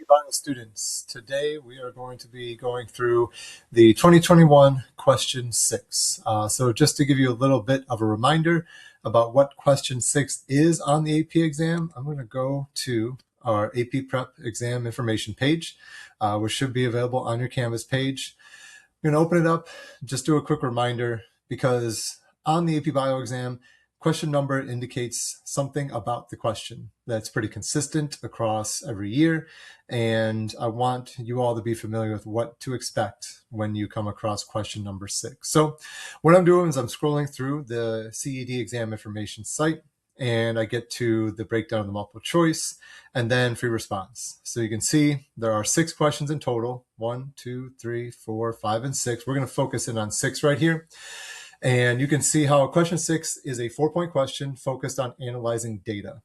Bio students. Today we are going to be going through the 2021 question 6. So just to give you a little bit of a reminder about what question 6 is on the AP exam, I'm going to go to our AP Prep exam information page, which should be available on your Canvas page. I'm going to open it up, just do a quick reminder, because on the AP Bio exam, question number indicates something about the question that's pretty consistent across every year. And I want you all to be familiar with what to expect when you come across question number 6. So what I'm doing is I'm scrolling through the CED exam information site, and I get to the breakdown of the multiple choice and then free response. So you can see there are 6 questions in total. 1, 2, 3, 4, 5, and 6. We're going to focus in on 6 right here. And you can see how question 6 is a 4-point question focused on analyzing data.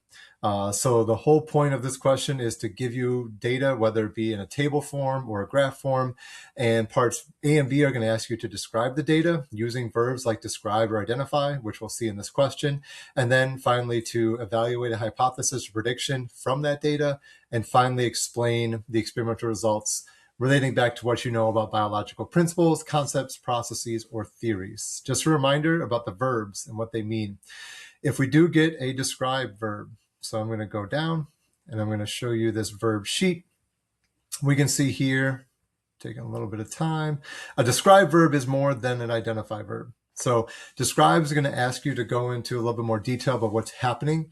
So the whole point of this question is to give you data, whether it be in a table form or a graph form. And parts A and B are going to ask you to describe the data using verbs like describe or identify, which we'll see in this question. And then finally, to evaluate a hypothesis or prediction from that data. And finally, explain the experimental results relating back to what you know about biological principles, concepts, processes, or theories. Just a reminder about the verbs and what they mean. If we do get a describe verb, so I'm going to go down and I'm going to show you this verb sheet. We can see here, taking a little bit of time, a describe verb is more than an identify verb. So describe is going to ask you to go into a little bit more detail about what's happening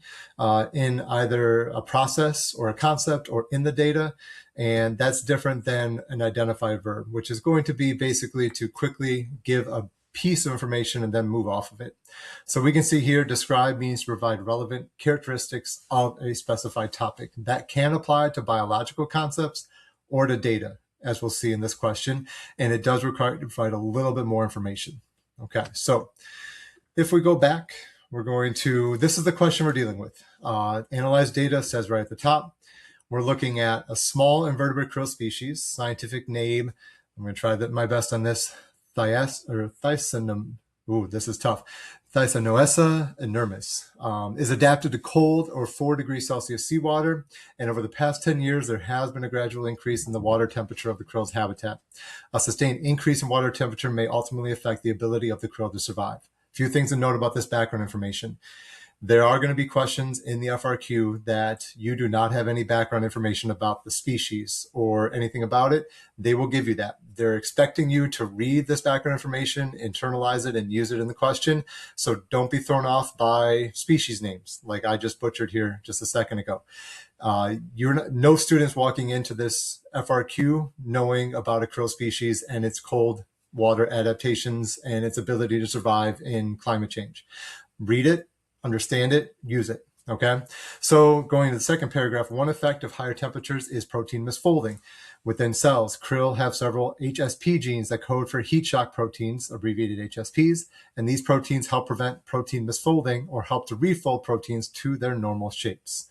in either a process or a concept or in the data. And that's different than an identify verb, which is going to be basically to quickly give a piece of information and then move off of it. So we can see here, describe means to provide relevant characteristics of a specified topic. That can apply to biological concepts or to data, as we'll see in this question. And it does require to provide a little bit more information. Okay, so if we go back, we're going to, this is the question we're dealing with. Analyze data says right at the top. We're looking at a small invertebrate krill species, scientific name. I'm going to try my best on this. Thysanum. Ooh, this is tough. Thyssanoessa inermis is adapted to cold or 4 degrees Celsius seawater. And over the past 10 years, there has been a gradual increase in the water temperature of the krill's habitat. A sustained increase in water temperature may ultimately affect the ability of the krill to survive. A few things to note about this background information. There are going to be questions in the FRQ that you do not have any background information about the species or anything about it. They will give you that. They're expecting you to read this background information, internalize it, and use it in the question. So don't be thrown off by species names like I just butchered here just a second ago. No students walking into this FRQ knowing about a krill species and its cold water adaptations and its ability to survive in climate change. Read it, understand it, use it. Okay, so going to the second paragraph, one effect of higher temperatures is protein misfolding. Within cells, krill have several HSP genes that code for heat shock proteins, abbreviated HSPs, and these proteins help prevent protein misfolding or help to refold proteins to their normal shapes.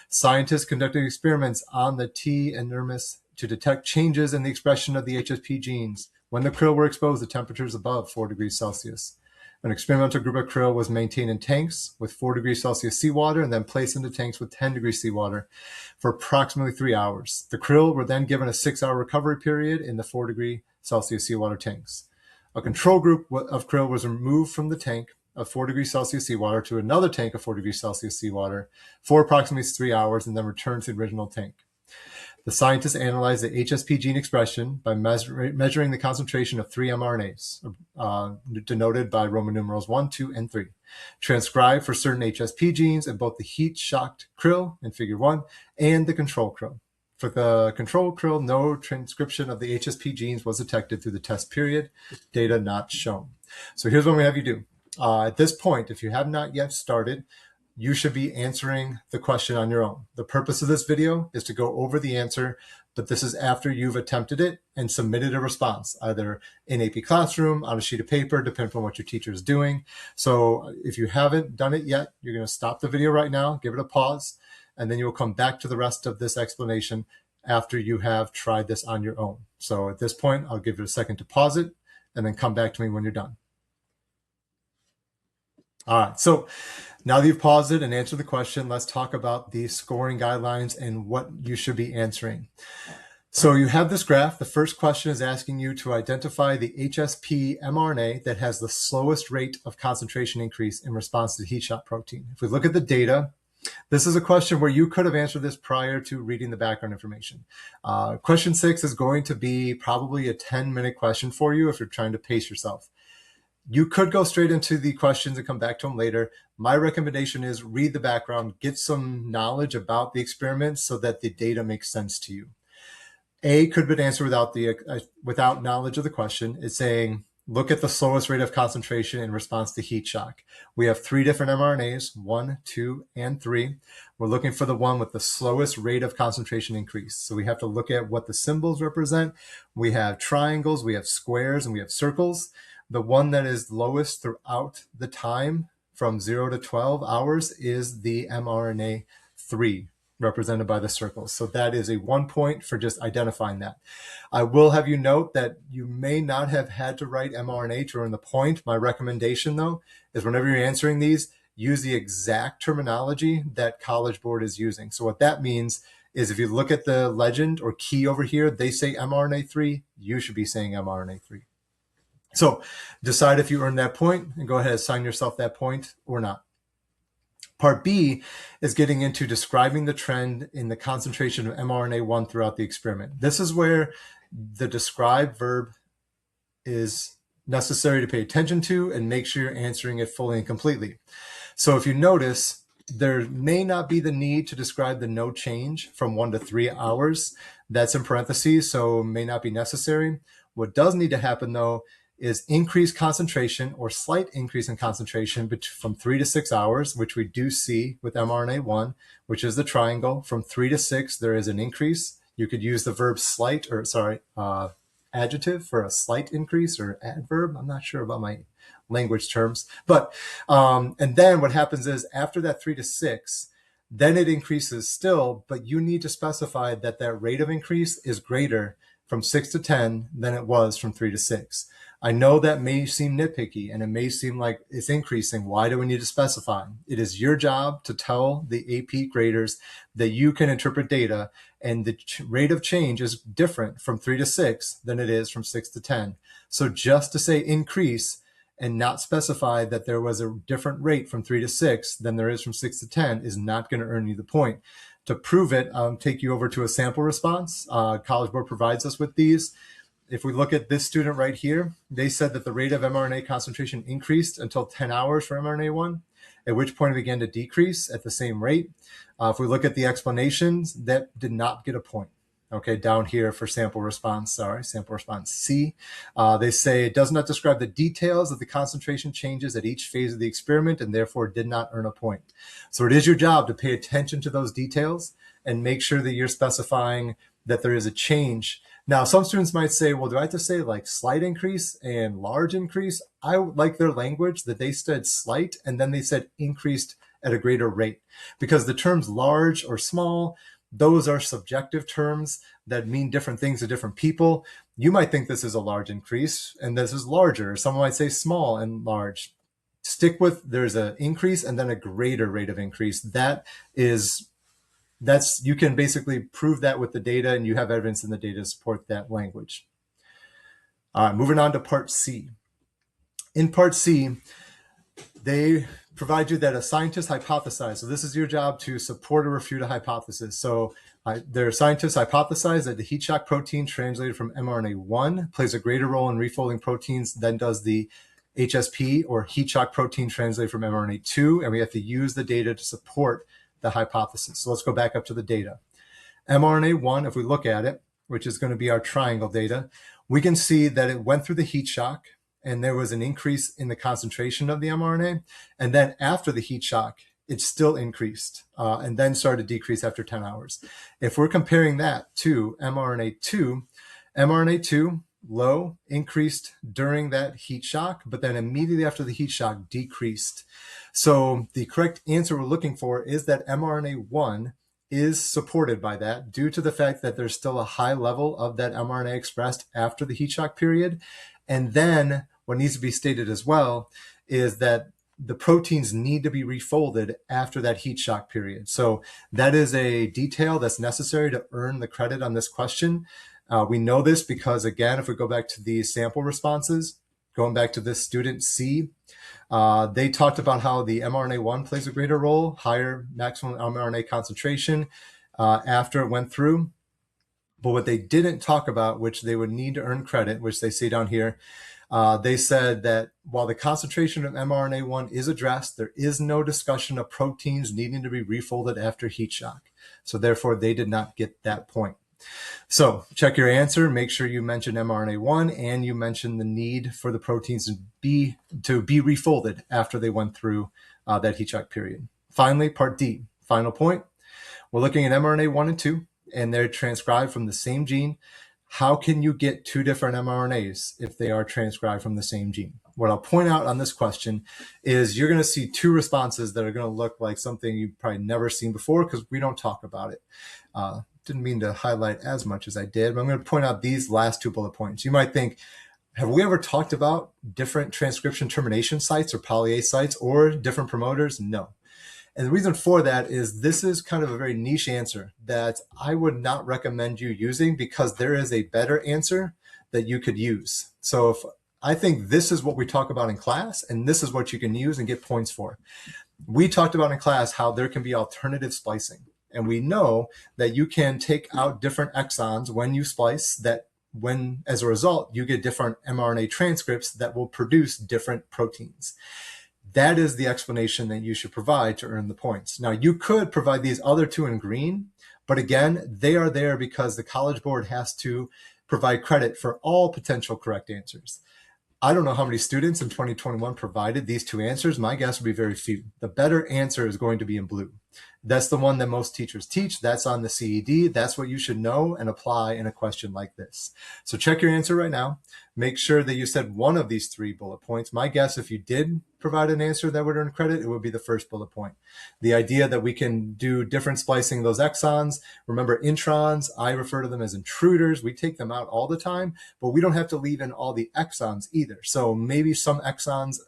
Scientists conducted experiments on the T. inermis to detect changes in the expression of the HSP genes when the krill were exposed to temperatures above 4 degrees Celsius. An experimental group of krill was maintained in tanks with 4 degrees Celsius seawater and then placed into tanks with 10 degrees seawater for approximately 3 hours. The krill were then given a 6-hour recovery period in the 4 degree Celsius seawater tanks. A control group of krill was removed from the tank of 4 degrees Celsius seawater to another tank of 4 degrees Celsius seawater for approximately 3 hours and then returned to the original tank. The scientists analyzed the HSP gene expression by measuring the concentration of 3 mRNAs, denoted by Roman numerals 1, 2, and 3, transcribed for certain HSP genes in both the heat-shocked krill in figure 1 and the control krill. For the control krill, no transcription of the HSP genes was detected through the test period, data not shown. So here's what we have you do. At this point, if you have not yet started, you should be answering the question on your own. The purpose of this video is to go over the answer, but this is after you've attempted it and submitted a response, either in AP Classroom, on a sheet of paper, depending on what your teacher is doing. So if you haven't done it yet, you're going to stop the video right now, give it a pause, and then you'll come back to the rest of this explanation after you have tried this on your own. So at this point, I'll give it a second to pause it and then come back to me when you're done. All right, so now that you've paused it and answered the question, let's talk about the scoring guidelines and what you should be answering. So you have this graph. The first question is asking you to identify the HSP mRNA that has the slowest rate of concentration increase in response to heat shock protein. If we look at the data, this is a question where you could have answered this prior to reading the background information. Question 6 is going to be probably a 10-minute question for you if you're trying to pace yourself. You could go straight into the questions and come back to them later. My recommendation is read the background, get some knowledge about the experiment so that the data makes sense to you. A could be answered without knowledge of the question. It's saying, look at the slowest rate of concentration in response to heat shock. We have 3 different mRNAs, 1, 2, and 3. We're looking for the one with the slowest rate of concentration increase. So we have to look at what the symbols represent. We have triangles, we have squares, and we have circles. The one that is lowest throughout the time from 0 to 12 hours is the mRNA 3. Represented by the circles. So that is a 1 point for just identifying that. I will have you note that you may not have had to write mRNA to earn the point. My recommendation, though, is whenever you're answering these, use the exact terminology that College Board is using. So what that means is if you look at the legend or key over here, they say mRNA3, you should be saying mRNA3. So decide if you earned that point and go ahead and assign yourself that point or not. Part B is getting into describing the trend in the concentration of mRNA1 throughout the experiment. This is where the describe verb is necessary to pay attention to and make sure you're answering it fully and completely. So if you notice, there may not be the need to describe the no change from 1 to 3 hours. That's in parentheses, so may not be necessary. What does need to happen, though, is increased concentration or slight increase in concentration from 3 to 6 hours, which we do see with mRNA1, which is the triangle. From 3 to 6, there is an increase. You could use the verb adjective for a slight increase, or adverb. I'm not sure about my language terms. But, and then what happens is after that 3 to 6, then it increases still, but you need to specify that that rate of increase is greater from 6 to 10 than it was from 3 to 6. I know that may seem nitpicky and it may seem like it's increasing. Why do we need to specify? It is your job to tell the AP graders that you can interpret data and the rate of change is different from 3 to 6 than it is from 6 to 10. So just to say increase and not specify that there was a different rate from 3 to 6 than there is from 6 to 10 is not going to earn you the point. To prove it, I'll take you over to a sample response. College Board provides us with these. If we look at this student right here, they said that the rate of mRNA concentration increased until 10 hours for mRNA1, at which point it began to decrease at the same rate. If we look at the explanations, that did not get a point. Okay, down here for sample response C. They say it does not describe the details of the concentration changes at each phase of the experiment and therefore did not earn a point. So it is your job to pay attention to those details and make sure that you're specifying that there is a change. Now, some students might say, well, do I have to say like slight increase and large increase? I like their language that they said slight and then they said increased at a greater rate, because the terms large or small, those are subjective terms that mean different things to different people. You might think this is a large increase and this is larger. Someone might say small and large. Stick with there's an increase and then a greater rate of increase. You can basically prove that with the data, and you have evidence in the data to support that language. All right, moving on to part C. In part C, they provide you that a scientist hypothesized. So this is your job to support or refute a hypothesis. So their scientists hypothesize that the heat shock protein translated from mRNA1 plays a greater role in refolding proteins than does the HSP or heat shock protein translated from mRNA2, and we have to use the data to support the hypothesis. So let's go back up to the data. mRNA1, if we look at it, which is going to be our triangle data, we can see that it went through the heat shock and there was an increase in the concentration of the mRNA. And then after the heat shock, it still increased and then started to decrease after 10 hours. If we're comparing that to mRNA2, low, increased during that heat shock, but then immediately after the heat shock decreased. So the correct answer we're looking for is that mRNA1 is supported by that due to the fact that there's still a high level of that mRNA expressed after the heat shock period. And then what needs to be stated as well is that the proteins need to be refolded after that heat shock period. So that is a detail that's necessary to earn the credit on this question. We know this because, again, if we go back to the sample responses, going back to this student C, they talked about how the mRNA-1 plays a greater role, higher maximum mRNA concentration after it went through. But what they didn't talk about, which they would need to earn credit, which they say down here, they said that while the concentration of mRNA-1 is addressed, there is no discussion of proteins needing to be refolded after heat shock. So therefore, they did not get that point. So check your answer. Make sure you mention mRNA-1 and you mention the need for the proteins to be refolded after they went through that heat shock period. Finally, part D, final point. We're looking at mRNA-1 and 2, and they're transcribed from the same gene. How can you get two different mRNAs if they are transcribed from the same gene? What I'll point out on this question is you're going to see two responses that are going to look like something you've probably never seen before because we don't talk about it. Didn't mean to highlight as much as I did, but I'm going to point out these last two bullet points. You might think, have we ever talked about different transcription termination sites or poly-A sites or different promoters? No. And the reason for that is this is kind of a very niche answer that I would not recommend you using because there is a better answer that you could use. So if I think this is what we talk about in class, and this is what you can use and get points for. We talked about in class how there can be alternative splicing. And we know that you can take out different exons when you splice that when, as a result, you get different mRNA transcripts that will produce different proteins. That is the explanation that you should provide to earn the points. Now, you could provide these other two in green, but again, they are there because the College Board has to provide credit for all potential correct answers. I don't know how many students in 2021 provided these two answers. My guess would be very few. The better answer is going to be in blue. That's the one that most teachers teach. That's on the CED. That's what you should know and apply in a question like this. So check your answer right now. Make sure that you said one of these three bullet points. My guess, if you did provide an answer that would earn credit, it would be the first bullet point. The idea that we can do different splicing of those exons. Remember, introns, I refer to them as intruders. We take them out all the time, but we don't have to leave in all the exons either. So maybe some exons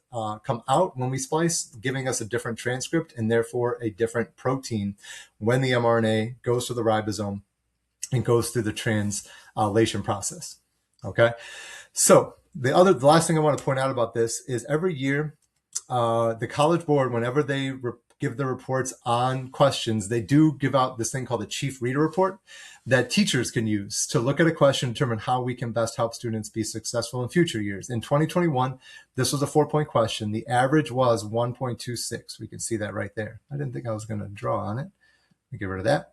come out when we splice, giving us a different transcript and therefore a different protein when the mRNA goes to the ribosome and goes through the translation process. Okay, so the last thing I want to point out about this is every year the College Board, whenever they give the reports on questions, they do give out this thing called the Chief Reader Report that teachers can use to look at a question and determine how we can best help students be successful in future years. In 2021, this was a 4-point question. The average was 1.26. We can see that right there. I didn't think I was going to draw on it. Get rid of that.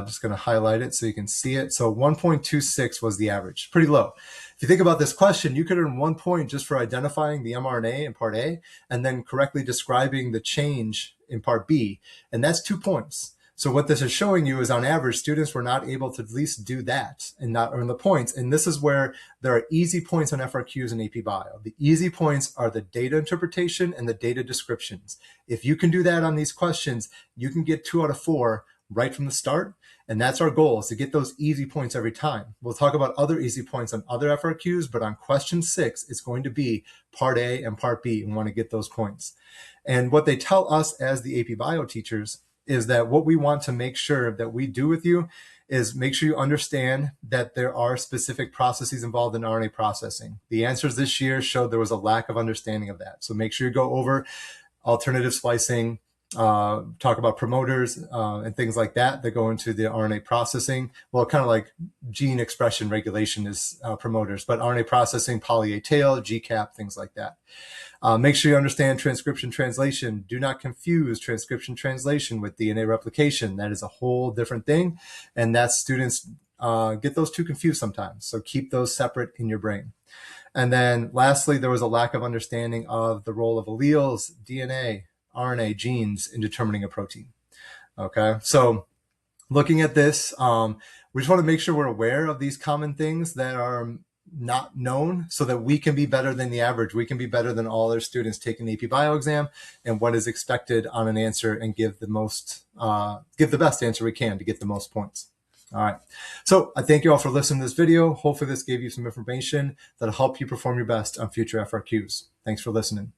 Just going to highlight it so you can see it. So 1.26 was the average, pretty low. If you think about this question, you could earn 1 point just for identifying the mRNA in part A and then correctly describing the change in part B. And that's 2 points. So what this is showing you is on average, students were not able to at least do that and not earn the points. And this is where there are easy points on FRQs and AP Bio. The easy points are the data interpretation and the data descriptions. If you can do that on these questions, you can get 2 out of 4 right from the start. And that's our goal, is to get those easy points every time. We'll talk about other easy points on other FRQs, but on question 6, it's going to be part A and part B. We want to get those points. And what they tell us as the AP Bio teachers is that what we want to make sure that we do with you is make sure you understand that there are specific processes involved in RNA processing. The answers this year showed there was a lack of understanding of that. So make sure you go over alternative splicing, talk about promoters and things like that that go into the RNA processing. Well, kind of like gene expression regulation is promoters, but RNA processing, poly-A tail, GCAP, things like that. Make sure you understand transcription translation. Do not confuse transcription translation with DNA replication. That is a whole different thing. And that students get those two confused sometimes. So keep those separate in your brain. And then lastly, there was a lack of understanding of the role of alleles, DNA, RNA, genes in determining a protein. Okay, so looking at this, we just want to make sure we're aware of these common things that are not known so that we can be better than the average. We can be better than all other students taking the AP Bio exam and what is expected on an answer and give the best answer we can to get the most points. All right. So I thank you all for listening to this video. Hopefully this gave you some information that'll help you perform your best on future FRQs. Thanks for listening.